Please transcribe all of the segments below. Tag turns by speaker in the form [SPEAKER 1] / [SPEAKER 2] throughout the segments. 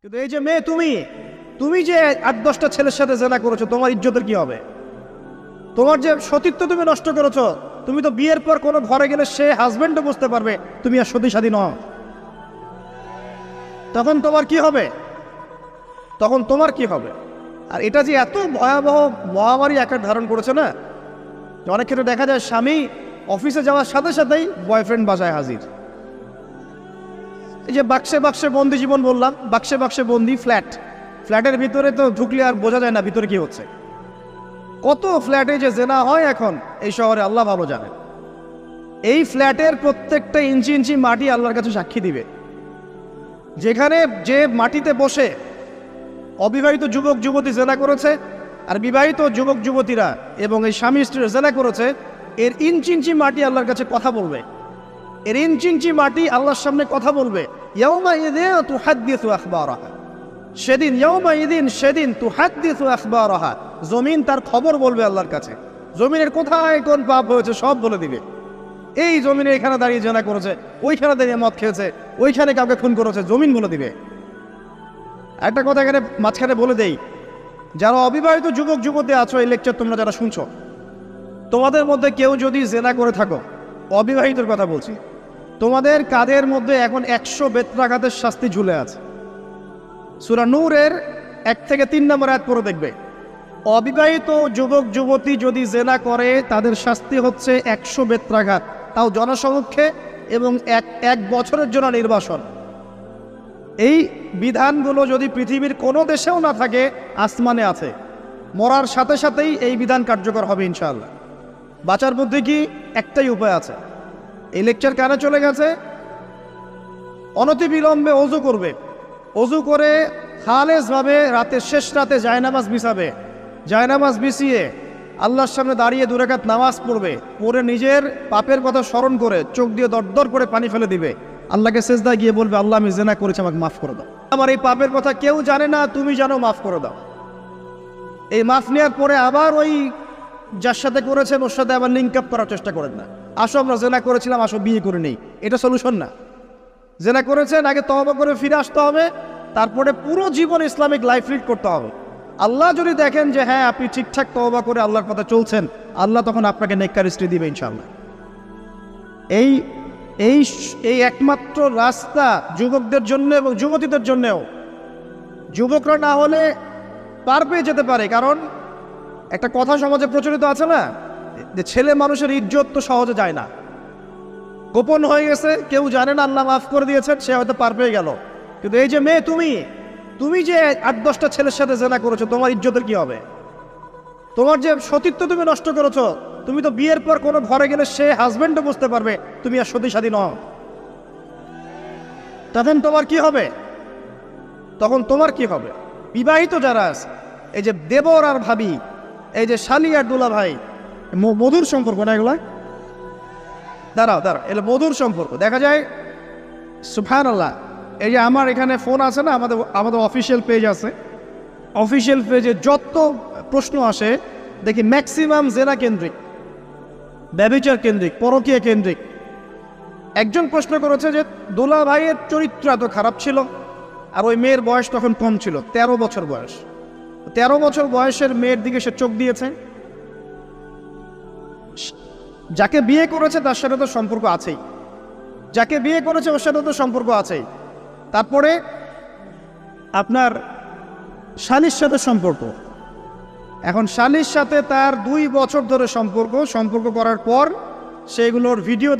[SPEAKER 1] কিন্তু এই যে মেয়ে, তুমি যে 8-10টা ছেলের সাথে জেনা করেছো, তোমার ইজ্জতের কি হবে? তোমার যে সতীত্ব তুমি নষ্ট করেছো। তুমি তো বিয়ের পর কোনো ঘরে গেলে সে হাজবেন্ডও বুঝতে পারবে তুমি আর সতী সাথী নও। তখন তোমার কি হবে? আর এটা যে এত ভয়াবহ মহামারী আকার ধারণ করেছে না, অনেক ক্ষেত্রে দেখা যায় স্বামী অফিসে যাওয়ার সাথে সাথেই বয়ফ্রেন্ড বাসায় হাজির। এই যে বাক্সে বাক্সে বন্দি জীবন বললাম, বাক্সে বাক্সে বন্দি ফ্ল্যাটের ভিতরে তো ঢুকলে আর বোঝা যায় না ভিতরে কি হচ্ছে। কত ফ্ল্যাটে যে জেনা হয় এখন এই শহরে আল্লাহ ভালো জানেন। এই ফ্ল্যাটের প্রত্যেকটা ইঞ্চি ইঞ্চি মাটি আল্লাহর কাছে সাক্ষী দিবে। যেখানে যে মাটিতে বসে অবিবাহিত যুবক যুবতী জেনা করেছে আর বিবাহিত যুবক যুবতীরা এবং এই স্বামী স্ত্রীরা জেনা করেছে, এর ইঞ্চি ইঞ্চি মাটি আল্লাহর কাছে কথা বলবে। এর ইঞ্চি ইঞ্চি মাটি আল্লাহর সামনে কথা বলবে। ইয়াউমাইযিন তুহাদ্দিসু আখবারাহা, সেদিন তুহাদ্দিসু আখবারাহা, জমিন তার খবর বলবে আল্লাহর কাছে। জমিনের কোথায় কোন পাপ হয়েছে সব বলে দিবে। এই জমিনে এখানে দাঁড়িয়ে জেনা করেছে, ওইখানে দাঁড়িয়ে মদ খেয়েছে, ওইখানে কাউকে খুন করেছে, জমিন বলে দিবে। একটা কথা এখানে মাঝখানে বলে দেই, যারা অবিবাহিত যুবক যুবতী আছো, এই লেকচার তোমরা যারা শুনছো, তোমাদের মধ্যে কেউ যদি জেনা করে থাকো, অবিবাহিতর কথা বলছি, তোমাদের কাঁধের মধ্যে এখন 100 বেত্রাঘাতের শাস্তি ঝুলে আছে। সূরা নূরের 1 থেকে 3 নম্বর আয়াত পড়ে দেখবে, অবিবাহিত যুবক যুবতী যদি জেনা করে তাদের শাস্তি হচ্ছে 100 বেত্রাঘাত, তাও জনসমক্ষে, এবং এক বছরের জন্য নির্বাসন। এই বিধানগুলো যদি পৃথিবীর কোনো দেশেও না থাকে, আসমানে আছে। মরার সাথে সাথেই এই বিধান কার্যকর হবে ইনশাআল্লাহ। বাঁচার মধ্যে কি একটাই উপায় আছে। এই লেকচার কানে চলে গেছে, অনতিবিলম্বে অজু করবে। অজু করে খালেসভাবে রাতের শেষ রাতে জায়নামাজ বিছাবে। জায়নামাজ বিছিয়ে আল্লাহর সামনে দাঁড়িয়ে 2 রাকাত নামাজ পড়বে। পড়ে নিজের পাপের কথা স্মরণ করে চোখ দিয়ে দরদর করে পানি ফেলে দিবে। আল্লাহকে সেজদায় গিয়ে বলবে, আল্লাহ আমি জেনা করেছি, আমাকে মাফ করে দাও। আমার এই পাপের কথা কেউ জানে না, তুমি জানো, মাফ করে দাও। এই মাফ নেওয়ার পরে আবার ওই যার সাথে করেছেন ওর সাথে আবার লিঙ্ক আপ করার চেষ্টা করেন না। আসো আমরা জেনা করেছিলাম, আসো বিয়ে করে নেই, এটা সলিউশন না। জেনা করেছেন, আগে তওবা করে ফিরে আসতে হবে, তারপরে পুরো জীবন ইসলামিক লাইফ লিড করতে হবে। আল্লাহ যদি দেখেন যে হ্যাঁ আপনি ঠিকঠাক তওবা করে আল্লাহর পথে চলছেন, আল্লাহ তখন আপনাকে নেককার স্ত্রী দিবে ইনশাআল্লাহ। এই একমাত্র রাস্তা যুবকদের জন্য এবং যুবতীদের জন্যও। যুবকরা না হলে পার পেয়ে যেতে পারে, কারণ একটা কথা সমাজে প্রচলিত আছে না, যে ছেলে মানুষের ইজ্জত তো সহজে যায় না, গোপন হয়ে গেছে, কেউ জানে না, আল্লাহ মাফ করে দিয়েছেন, সে হয়তো পার পেয়ে গেল। কিন্তু এই যে মেয়ে, তুমি যে 8-10টা ছেলের সাথে জেনা করেছো, তোমার ইজ্জতের কি হবে? তোমার যে সতীত্ব তুমি নষ্ট করেছো। তুমি তো বিয়ের পর কোনো ঘরে গেলে সে হাজবেন্ডও বুঝতে পারবে তুমি আর সতী সাথী নও। তখন তোমার কি হবে? বিবাহিত যারা আছে, এই যে দেবর আর ভাবি, এই যে শালি আর দুলা ভাই, মধুর সম্পর্ক না এগুলা? দাঁড়াও, এগুলো মধুর সম্পর্ক। দেখা যায় সুবহানাল্লাহ, এই যে আমার এখানে ফোন আছে না, আমাদের অফিসিয়াল পেজ আছে, অফিসিয়াল পেজে যত প্রশ্ন আসে দেখি ম্যাক্সিমাম জেনা কেন্দ্রিক, ব্যভিচার কেন্দ্রিক, পরকীয়া কেন্দ্রিক। একজন প্রশ্ন করেছে যে দোলা ভাইয়ের চরিত্র এত খারাপ ছিল, আর ওই মেয়ের বয়স তখন কম ছিল, 13 বছর বয়স। 13 বছর বয়সের মেয়ের দিকে সে চোখ দিয়েছে। যাকে বিয়ে করেছে তার সাথে তো সম্পর্ক আছেই, যাকে বিয়ে করেছে ওর সাথে তো সম্পর্ক আছেই। তারপরে আপনার শালির সাথে সম্পর্ক। এখন শালির সাথে তার 2 বছর ধরে সম্পর্ক করার পর সেগুলোর ভিডিও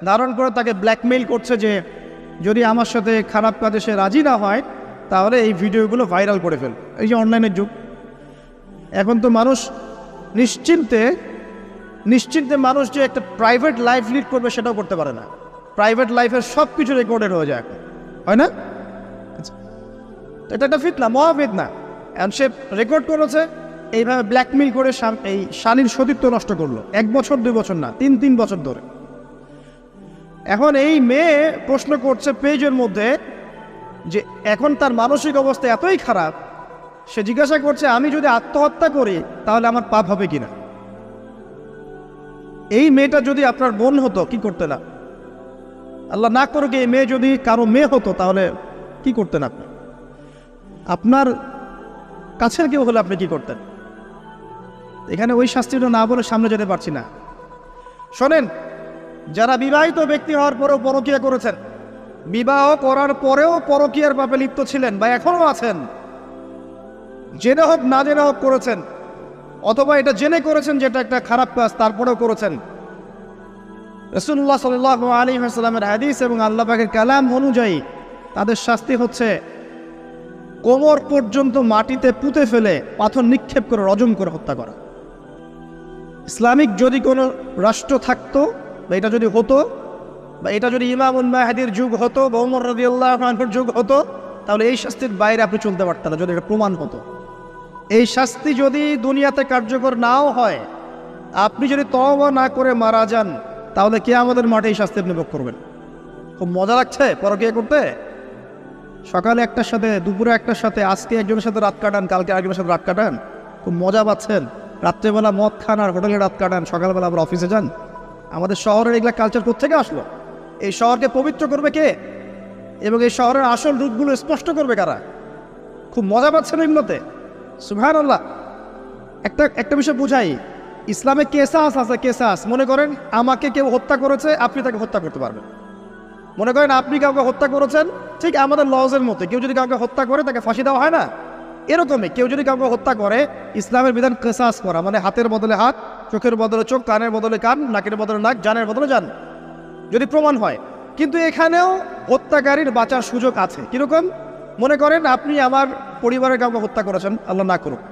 [SPEAKER 1] ধারণ করে তাকে ব্ল্যাকমেইল করছে যে যদি আমার সাথে খারাপ কাজে সে রাজি না হয় তাহলে এই ভিডিওগুলো ভাইরাল করে ফেল। এই যে অনলাইনের যুগ, এখন তো মানুষ নিশ্চিন্তে মানুষ যে একটা প্রাইভেট লাইফ লিড করবে সেটাও করতে পারে না। প্রাইভেট লাইফের সব কিছু রেকর্ডেড হয়ে যায়, হয় না? এটা একটা ফিতনা, মহাফিতনা। এখন সে রেকর্ড করেছে, এইভাবে ব্ল্যাকমেইল করে এই শালীর সতীত্ব নষ্ট করলো। 1 বছর 2 বছর না, 3 বছর ধরে। এখন এই মেয়ে প্রশ্ন করছে পেজের মধ্যে যে এখন তার মানসিক অবস্থা এতই খারাপ, সে জিজ্ঞাসা করছে আমি যদি আত্মহত্যা করি তাহলে আমার পাপ হবে কিনা। এই মেয়েটা যদি আপনার বোন হতো কি করতেন না? আল্লাহ না করুক এই মেয়ে যদি কারো মেয়ে হতো তাহলে কি করতেন আপনি? আপনার কাছের কেউ হলে আপনি কি করতেন? এখানে ওই শাস্তিটা না বলে সামনে যেতে পারছি না। শোনেন, যারা বিবাহিত ব্যক্তি হওয়ার পরেও পরকীয়া করেছেন, বিবাহ করার পরেও পরকীয়ার পাপে লিপ্ত ছিলেন বা এখনো আছেন, জেনে হোক না জেনে হোক করেছেন, অথবা এটা জেনে করেছেন যেটা একটা খারাপ কাজ তারপরেও করেছেন, রাসূলুল্লাহ সাল্লাল্লাহু আলাইহি ওয়াসাল্লামের হাদিস এবং আল্লাহ পাকের কালাম অনুযায়ী তাদের শাস্তি হচ্ছে কোমর পর্যন্ত মাটিতে পুঁতে ফেলে পাথর নিক্ষেপ করে রজম করে হত্যা করা। ইসলামিক যদি কোনো রাষ্ট্র থাকতো বা এটা যদি হতো, বা এটা যদি ইমামুল মাহদির যুগ হতো বা ওমর রাদিয়াল্লাহু আনহুর যুগ হতো, তাহলে এই শাস্তির বাইরে আপনি চলতে পারতেন না, যদি এটা প্রমাণ হতো। এই শাস্তি যদি দুনিয়াতে কার্যকর নাও হয়, আপনি যদি তওবা না করে মারা যান, তাহলে কিয়ামতের মাঠে এই শাস্তি আপনি ভোগ করবেন। খুব মজা লাগছে পরকীয়া করতে। সকালে একটার সাথে, দুপুরে একটার সাথে, আজকে একজনের সাথে রাত কাটান, কালকে আরেকজনের সাথে রাত কাটান, খুব মজা পাচ্ছেন। রাত্রেবেলা মদ খান আর হোটেলে রাত কাটান, সকালবেলা আবার অফিসে যান। আমাদের শহরের এগুলা কালচার কোত্থেকে আসলো? এই শহরকে পবিত্র করবে কে এবং এই শহরের আসল রূপগুলো স্পষ্ট করবে কারা? খুব মজা পাচ্ছেন এগুলোতে। সুবহানাল্লাহ। একটা বিষয় বুঝাই, ইসলামে কেসাস আছে, কেসাস। মনে করেন আমাকে কেউ হত্যা করেছে, আপনি তাকে হত্যা করতে পারবেন। মনে করেন আপনি কাউকে হত্যা করেছেন, ঠিক আমাদের লজের মতো, কেউ যদি কাউকে হত্যা করে তাকে ফাঁসি দেওয়া হয় না, এরকমই কেউ যদি কাউকে হত্যা করে, ইসলামের বিধান কেসাস করা, মানে হাতের বদলে হাত, চোখের বদলে চোখ, কানের বদলে কান, নাকের বদলে নাক, জানের বদলে জান, যদি প্রমাণ হয়। কিন্তু এখানেও হত্যাকারীর বাঁচার সুযোগ আছে। কিরকম? মনে করেন আপনি আমার পরিবারের কাউকে হত্যা করেছেন, আল্লাহ না করুক।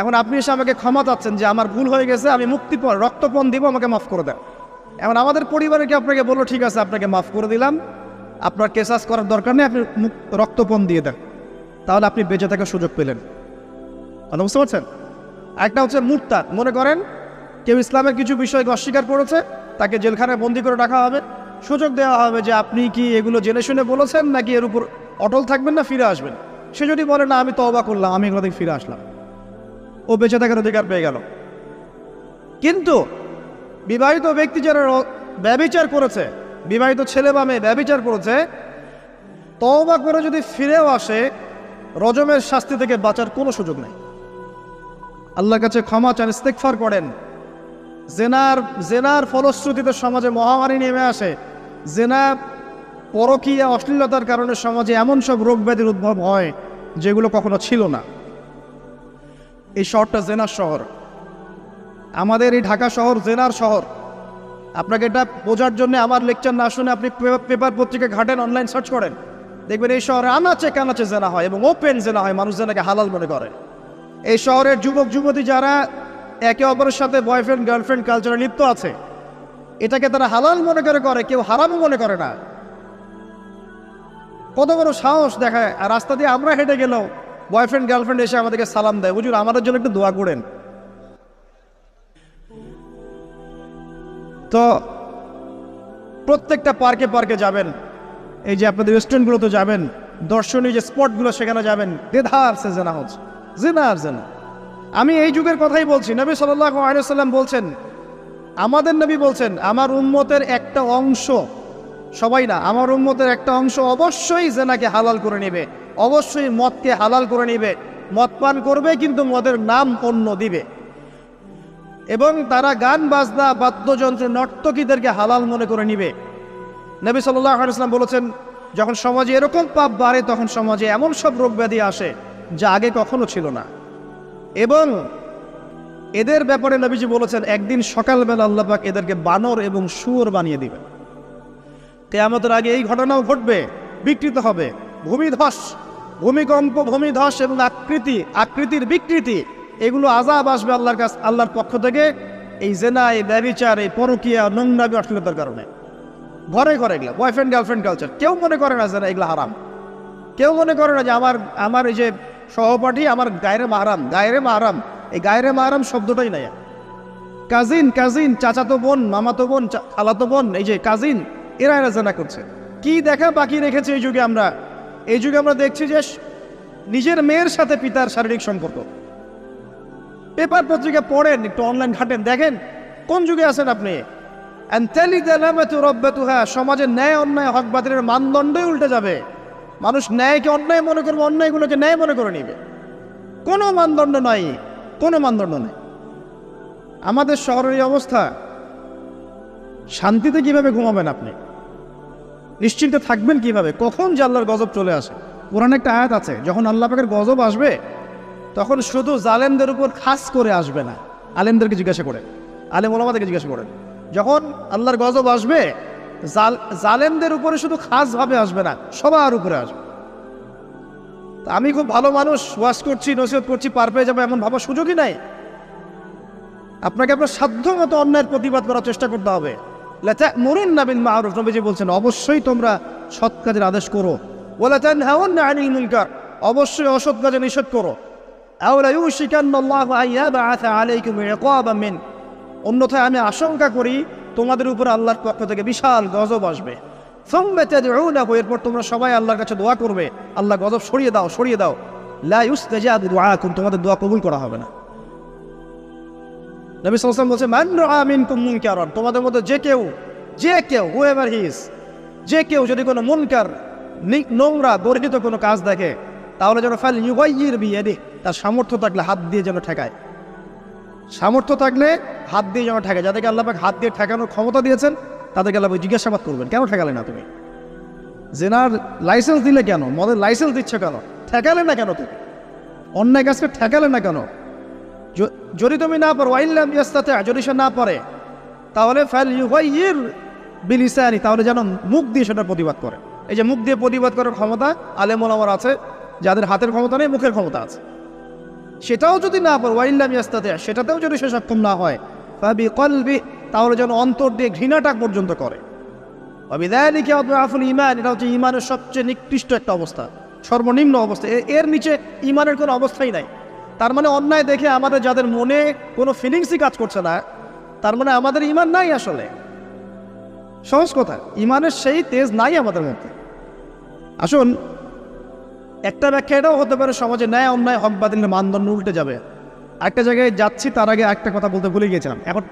[SPEAKER 1] এখন আপনি এসে আমাকে ক্ষমা চাচ্ছেন যে আমার ভুল হয়ে গেছে, আমি মুক্তিপণ, রক্তপণ দিব, আমাকে মাফ করে দেন। এখন আমাদের পরিবারকে আপনাকে বললো, ঠিক আছে আপনাকে মাফ করে দিলাম, আপনার কেসাস করার দরকার নেই, আপনি রক্তপণ দিয়ে দেন। তাহলে আপনি বেঁচে থাকার সুযোগ পেলেন। কথা বুঝতে পারছেন? একটা হচ্ছে মুরতাদ। মনে করেন কেউ ইসলামের কিছু বিষয়কে অস্বীকার করেছে, তাকে জেলখানায় বন্দি করে রাখা হবে, সুযোগ দেওয়া হবে যে আপনি কি এগুলো জেনে শুনে বলেছেন নাকি এর উপর অটল থাকবেন না ফিরে আসবেন। সে যদি বলে না আমি তওবা করলাম, আমি এগুলো থেকে ফিরে আসলাম, ও বেঁচে থাকার অধিকার পেয়ে গেল। কিন্তু বিবাহিত ব্যক্তি যারা ব্যভিচার করেছে, বিবাহিত ছেলে বা মেয়ে ব্যভিচার করেছে, তওবা করে যদি ফিরেও আসে, রজমের শাস্তি থেকে বাঁচার কোনো সুযোগ নেই। আল্লাহর কাছে ক্ষমা চান, ইস্তেগফার করেন। জেনার ফলশ্রুতিতে সমাজে মহামারী নেমে আসে। জেনা, পরকীয়া, অশ্লীলতার কারণে সমাজে এমন সব রোগ ব্যাধির উদ্ভব হয় যেগুলো কখনো ছিল না। এই শহরটা জেনার শহর। আমাদের এই ঢাকা শহর জেনার শহর। আপনাকে এটা বোঝার জন্য আমার লেকচার না শুনে আপনি পেপার পত্রিকা ঘাটেন, অনলাইন সার্চ করেন, দেখবেন এই শহরে আনাচে কানাচে জেনা হয় এবং ওপেন জেনা হয়। মানুষ জেনাকে হালাল মনে করে। এই শহরের যুবক যুবতী যারা একে অপরের সাথে বয়ফ্রেন্ড গার্লফ্রেন্ড কালচারে লিপ্ত আছে, এটাকে তারা হালাল মনে করে, কেউ হারামও মনে করে না। কত বড় সাহস দেখায়। আর রাস্তা দিয়ে আমরা হেঁটে গেলেও বয়ফ্রেন্ড গার্লফ্রেন্ড এসে আমাদেরকে সালাম দেয়, হুজুর আমাদের জন্য একটু দোয়া করেন। তো প্রত্যেকটা পার্কে পার্কে যাবেন, এই যে আপনাদের রেস্টুরেন্টগুলোতে যাবেন, দর্শনীয় যে স্পটগুলো সেখানে যাবেন, দেধার সে জেনা হচ্ছে, জেনা আর জেনা। আমি এই যুগের কথাই বলছি। নবী সাল্লাল্লাহু আলাইহি ওয়াসাল্লাম বলছেন, আমাদের নবী বলছেন, আমার উম্মতের একটা অংশ, সবাই না, আমার উম্মতের একটা অংশ অবশ্যই জেনাকে হালাল করে নেবে, অবশ্যই মদকে হালাল করে নেবে, মদ পান করবে কিন্তু মদের নাম অন্য দিবে, এবং তারা গান বাজনা বাদ্যযন্ত্র নর্তকীদেরকে হালাল মনে করে নিবে। নবী সাল্লাল্লাহু আলাইহি ওয়াসাল্লাম বলেছেন, যখন সমাজে এরকম পাপ বাড়ে তখন সমাজে এমন সব রোগ ব্যাধি আসে যা আগে কখনো ছিল না। এবং এদের ব্যাপারে নবীজি বলেছেন, একদিন সকালবেলা আল্লাহ পাক এদেরকে বানর এবং শুয়োর বানিয়ে দিবেন। কিয়ামতের আগে এই ঘটনাও ঘটবে, বিকৃত হবে, ভূমিধস, ভূমিকম্প, ভূমিধস এবং আকৃতির বিকৃতি, এগুলো আযাব আসবে আল্লাহর পক্ষ থেকে। এই জেনা, এই ব্যভিচার, এই পরকীয়া, নোংরামি, অশ্লীলতার কারণে ঘরে ঘরে এগুলো বয়ফ্রেন্ড গার্লফ্রেন্ড কালচার। কেউ মনে করে না যে এগুলো হারাম, কেউ মনে করে না যে আমার এই যে সহপাঠী আমার গায়রে মাহরাম, এই গায়রে মাহরাম শব্দটাই নাই। কাজিন, চাচাতো বোন, মামাতো বোন, খালাতো বোন, এই যে কাজিন, এরা জেনা করছে। কি দেখা বাকি রেখেছে এই যুগে আমরা দেখছি যে নিজের মেয়ের সাথে পিতার শারীরিক সম্পর্ক। পেপার পত্রিকা পড়েন, একটু অনলাইন ঘাটেন, দেখেন কোন যুগে আছেন আপনি। সমাজের ন্যায় অন্যায় হক বাতিলের মানদণ্ডই উল্টে যাবে। মানুষ ন্যায়কে অন্যায় মনে করবে, অন্যায়গুলোকে ন্যায় মনে করে নিবে। কোনো মানদণ্ড নাই, কোনো মানদণ্ড নেই। আমাদের শহরের এই অবস্থা, শান্তিতে কিভাবে ঘুমাবেন আপনি? নিশ্চিন্তে থাকবেন কিভাবে? কখন যে আল্লাহর গজব চলে আসে। কোরআনে একটা আয়াত আছে, যখন আল্লাহ পাকের গজব আসবে তখন শুধু জালেমদের উপর খাস করে আসবে না। আলেমদেরকে জিজ্ঞাসা করেন, আলেম ওলামাদেরকে জিজ্ঞাসা করেন, যখন আল্লাহর গজব আসবে জালেমদের উপরে শুধু খাসভাবে আসবে না, সবার উপরে আসবে। তা আমি খুব ভালো মানুষ, ওয়াজ করছি, নসিহত করছি, পার পেয়ে যাবো এমন ভাবার সুযোগই নাই। আপনাকে আপনার সাধ্য মতো অন্যায়ের প্রতিবাদ করার চেষ্টা করতে হবে। লাতা'মুরুন্না বিল মা'রুফ, নবীজি বলছেন অবশ্যই তোমরা সৎ কাজের আদেশ করো। ওয়ালা তানহাউন্না আনিল মুনকার, অবশ্যই অসৎ কাজে নিষেধ করো। আও লা ইউশিকান্নাল্লাহু আন ইয়াবআসা আলাইকুম ইকাবাম মিন, অন্যথায় আমি আশঙ্কা করি তোমাদের উপর আল্লাহর পক্ষ থেকে বিশাল গজব আসবে। সুম্মা তাদউনাহু, এরপর তোমরা সবাই আল্লাহর কাছে দোয়া করবে, আল্লাহ গজব সরিয়ে দাও, সরিয়ে দাও। লা ইউস্তাজাবু দুআকুম, তোমাদের দোয়া কবুল করা হবে না। নবী সাল্লাল্লাহু আলাইহি ওয়াসাল্লাম বলছে মান রাআ মিনকুম মুনকারান, তোমাদের মধ্যে যে কেউ হুএভার হি ইজ, যে কেউ যদি কোনো মুনকার, নোংরা বর্জিত কোনো কাজ দেখে, তাহলে যেন ফাল ইউগাইয়ির বিয়াদিহি, তার সামর্থ্য থাকলে হাত দিয়ে যেন ঠেকায়। সামর্থ্য থাকলে হাত দিয়ে যেন ঠেকায়। যাদেরকে আল্লাহ পাক হাত দিয়ে ঠেকানোর ক্ষমতা দিয়েছেন তাদেরকে আল্লাহ জিজ্ঞাসাবাদ করবেন, কেন ঠেকালে না তুমি? জেনার লাইসেন্স দিলে কেন? মদের লাইসেন্স দিচ্ছ কেন? ঠেকালে না কেন তুমি? অন্যায় কাজকে ঠেকালে না কেন? যদি তুমি না পারো, ওয়াইল্লাম ইয়াস্তাতি, যদি সে না পারে, তাহলে ফাল ইউগাইয়ির বিলিসানি, তাহলে যেন মুখ দিয়ে সেটা প্রতিবাদ করে। এই যে মুখ দিয়ে প্রতিবাদ করার ক্ষমতা আলেম ওলামার আছে, যাদের হাতের ক্ষমতা নেই, মুখের ক্ষমতা আছে। সেটাও যদি না পারো, ওয়াইল্লাম ইয়াস্তাতি, সেটাতেও যদি সে সক্ষম না হয়, ফাবিকলবি, তাহলে যেন অন্তর দিয়ে ঘৃণাটা পর্যন্ত করে। ওয়াবিযালিকা আদআফুল ঈমান, এটা হচ্ছে ঈমানের সবচেয়ে নিকৃষ্ট একটা অবস্থা, সর্বনিম্ন অবস্থা। এর নিচে ঈমানের কোনো অবস্থাই নাই। তার মানে অন্যায় দেখে আমাদের যাদের মনে কোনো ফিলিংসই কাজ করছে না, তার মানে আমাদের ঈমান নাই আসলে। সহজ কথা, ঈমানের সেই তেজ নাই আমাদের মধ্যে। আসুন, একটা ব্যাখ্যা এটাও হতে পারে সমাজে ন্যায় অন্যায় হক বাতিলের মানদণ্ড উল্টে যাবে। একটা জায়গায় যাচ্ছি, তার আগে একটা কথা বলতে ভুলে গিয়েছিলাম। এখন